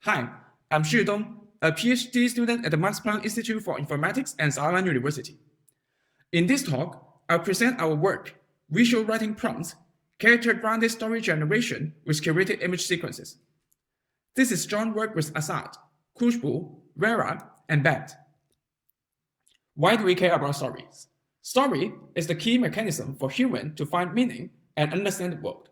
Hi, I'm Xu Dong, a PhD student at the Max Planck Institute for Informatics and Saarland University. In this talk, I'll present our work, Visual Writing Prompts, Character-Grounded Story Generation with Curated Image Sequences. This is joint work with Assad, Khushbu, Vera, and Bet. Why do we care about stories? Story is the key mechanism for humans to find meaning and understand the world.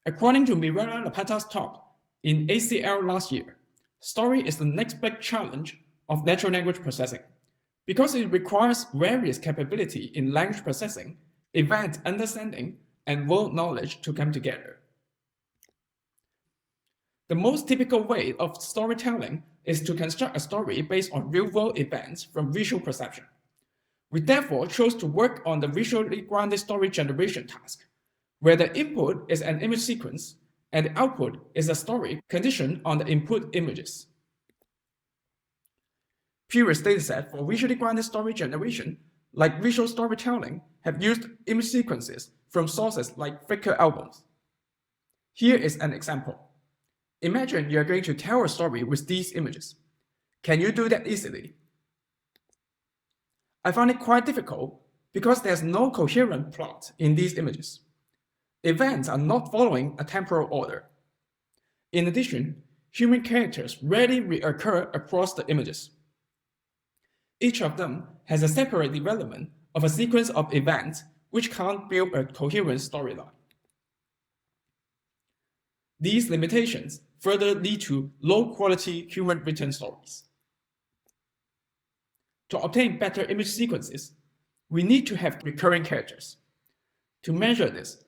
According to Mirella Lapata's talk in ACL last year, story is the next big challenge of natural language processing because it requires various capability in language processing, event understanding, and world knowledge to come together. The most typical way of storytelling is to construct a story based on real-world events from visual perception. We therefore chose to work on the visually grounded story generation task, where the input is an image sequence and the output is a story conditioned on the input images. Previous datasets for visually grounded story generation, like visual storytelling, have used image sequences from sources like Flickr albums. Here is an example. Imagine you are going to tell a story with these images. Can you do that easily? I found it quite difficult because there's no coherent plot in these images. Events are not following a temporal order. In addition, human characters rarely reoccur across the images. Each of them has a separate development of a sequence of events which can't build a coherent storyline. These limitations further lead to low-quality human-written stories. To obtain better image sequences, we need to have recurring characters. To measure this,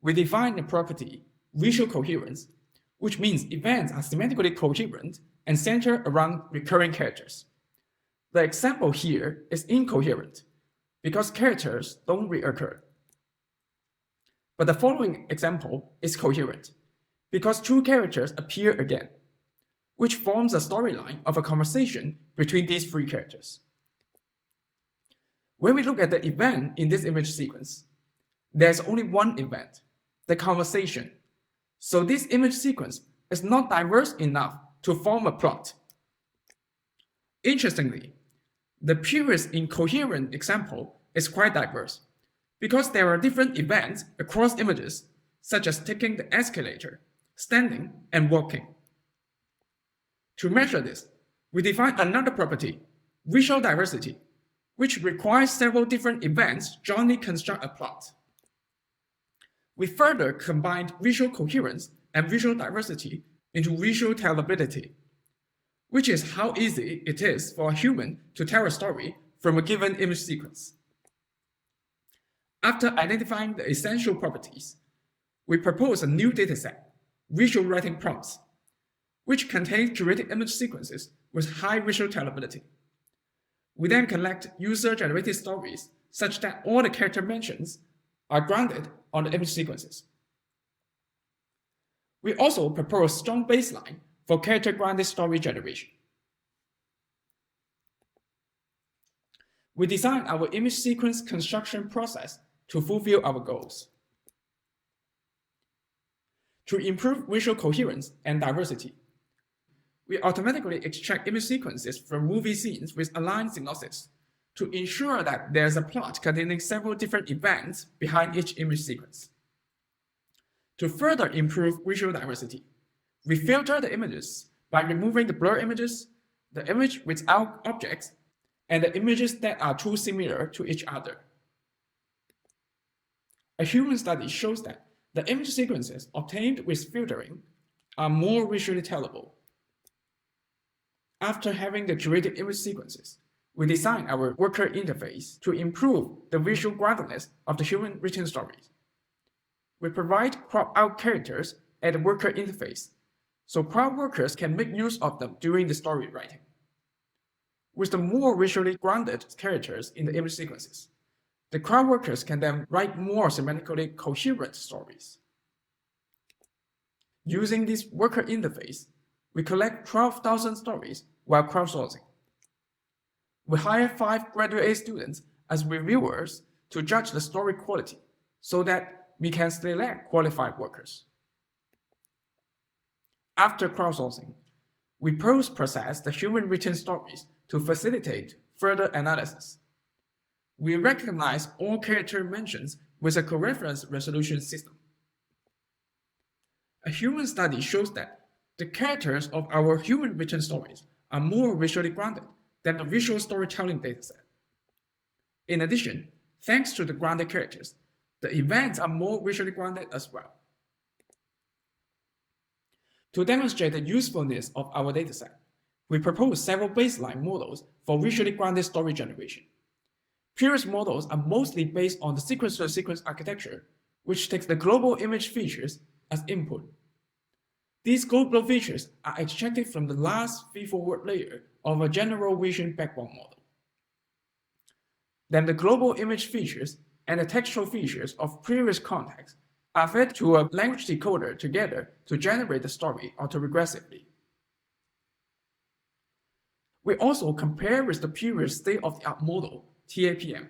we define the property visual coherence, which means events are semantically coherent and center around recurring characters. The example here is incoherent because characters don't reoccur. But the following example is coherent because two characters appear again, which forms a storyline of a conversation between these three characters. When we look at the event in this image sequence, there's only one event, the conversation. So this image sequence is not diverse enough to form a plot. Interestingly, the previous incoherent example is quite diverse because there are different events across images, such as taking the escalator, standing, and walking. To measure this, we define another property, visual diversity, which requires several different events jointly construct a plot. We further combined visual coherence and visual diversity into visual tellability, which is how easy it is for a human to tell a story from a given image sequence. After identifying the essential properties, we propose a new dataset, Visual Writing Prompts, which contains curated image sequences with high visual tellability. We then collect user-generated stories such that all the character mentions are grounded on the image sequences. We also propose strong baseline for character-grounded story generation. We design our image sequence construction process to fulfill our goals. To improve visual coherence and diversity, we automatically extract image sequences from movie scenes with aligned synopsis to ensure that there's a plot containing several different events behind each image sequence. To further improve visual diversity, we filter the images by removing the blur images, the image without objects, and the images that are too similar to each other. A human study shows that the image sequences obtained with filtering are more visually tellable. After having the curated image sequences, we design our worker interface to improve the visual groundedness of the human written stories. We provide crop out characters at the worker interface, so crowd workers can make use of them during the story writing. With the more visually grounded characters in the image sequences, the crowd workers can then write more semantically coherent stories. Using this worker interface, we collect 12,000 stories while crowdsourcing. We hire 5 graduate students as reviewers to judge the story quality so that we can select qualified workers. After crowdsourcing, We post-process the human-written stories to facilitate further analysis. We recognize all character mentions with a coreference resolution system. A human study shows that the characters of our human-written stories are more visually grounded than the visual storytelling dataset. In addition, thanks to the grounded characters, the events are more visually grounded as well. To demonstrate the usefulness of our dataset, we propose several baseline models for visually grounded story generation. Previous models are mostly based on the sequence-to-sequence architecture, which takes the global image features as input. These global features are extracted from the last feed-forward layer of a general vision backbone model. Then the global image features and the textual features of previous context are fed to a language decoder together to generate the story autoregressively. We also compare with the previous state-of-the-art model, TAPM,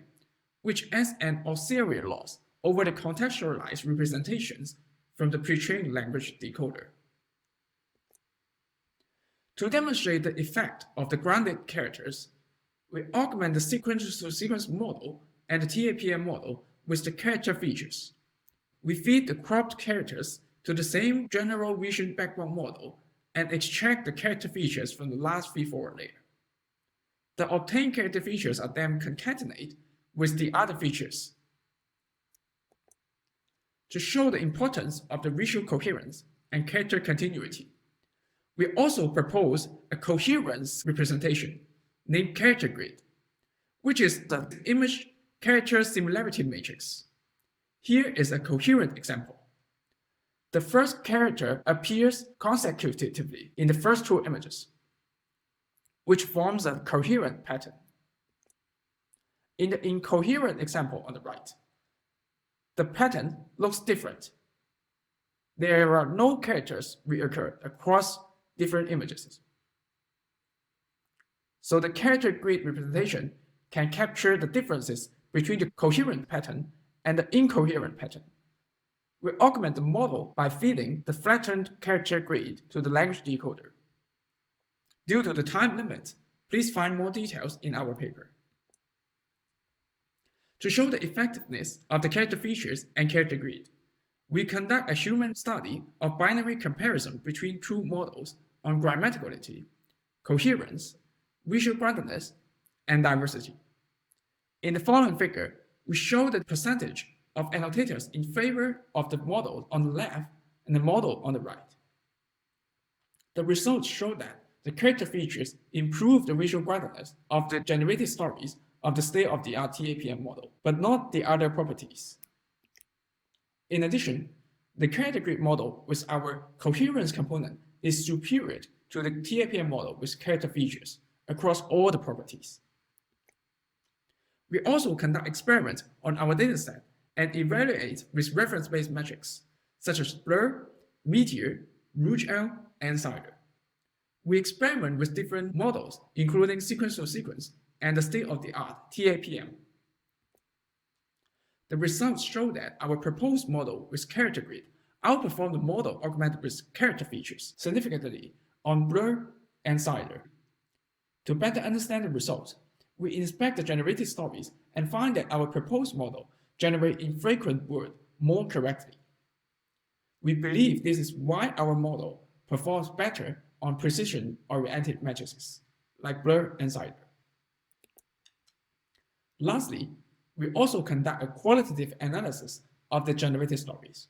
which adds an auxiliary loss over the contextualized representations from the pre-trained language decoder. To demonstrate the effect of the grounded characters, we augment the sequence-to-sequence model and the TAPM model with the character features. We feed the cropped characters to the same general vision backbone model and extract the character features from the last feed-forward layer. The obtained character features are then concatenated with the other features. To show the importance of the visual coherence and character continuity, we also propose a coherence representation named character grid, which is the image character similarity matrix. Here is a coherent example. The first character appears consecutively in the first two images, which forms a coherent pattern. In the incoherent example on the right, the pattern looks different. There are no characters reoccur across different images. So the character grid representation can capture the differences between the coherent pattern and the incoherent pattern. We augment the model by feeding the flattened character grid to the language decoder. Due to the time limit, please find more details in our paper. To show the effectiveness of the character features and character grid, we conduct a human study of binary comparison between two models on grammaticality, coherence, visual groundedness, and diversity. In the following figure, we show the percentage of annotators in favor of the model on the left and the model on the right. The results show that the character features improve the visual groundedness of the generated stories of the state-of-the-art TAPM model, but not the other properties. In addition, the character grid model with our coherence component is superior to the TAPM model with character features across all the properties. We also conduct experiments on our dataset and evaluate with reference-based metrics, such as blur, meteor, rouge L, and cider. We experiment with different models, including sequence-to-sequence and the state-of-the-art TAPM. The results show that our proposed model with character grid outperformed the model augmented with character features significantly on blur and cider. To better understand the results, we inspect the generated stories and find that our proposed model generates infrequent words more correctly. We believe this is why our model performs better on precision-oriented matrices, like blur and cider. Lastly, we also conduct a qualitative analysis of the generated stories.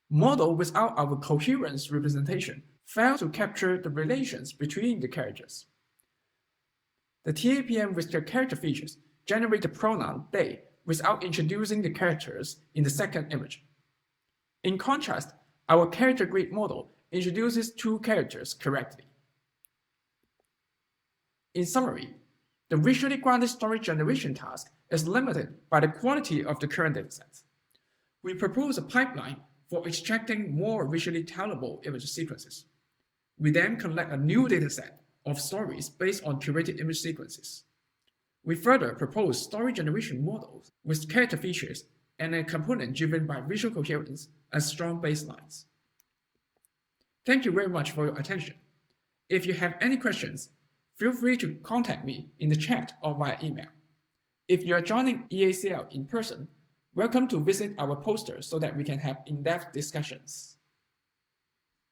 Model without our coherence representation fails to capture the relations between the characters. The TAPM with their character features generate the pronoun they without introducing the characters in the second image. In contrast, our character grid model introduces two characters correctly. In summary, the visually grounded story generation task is limited by the quality of the current datasets. We propose a pipeline for extracting more visually tellable image sequences. We then collect a new dataset of stories based on curated image sequences. We further propose story generation models with character features and a component driven by visual coherence as strong baselines. Thank you very much for your attention. If you have any questions, feel free to contact me in the chat or via email. If you are joining EACL in person, welcome to visit our poster so that we can have in-depth discussions.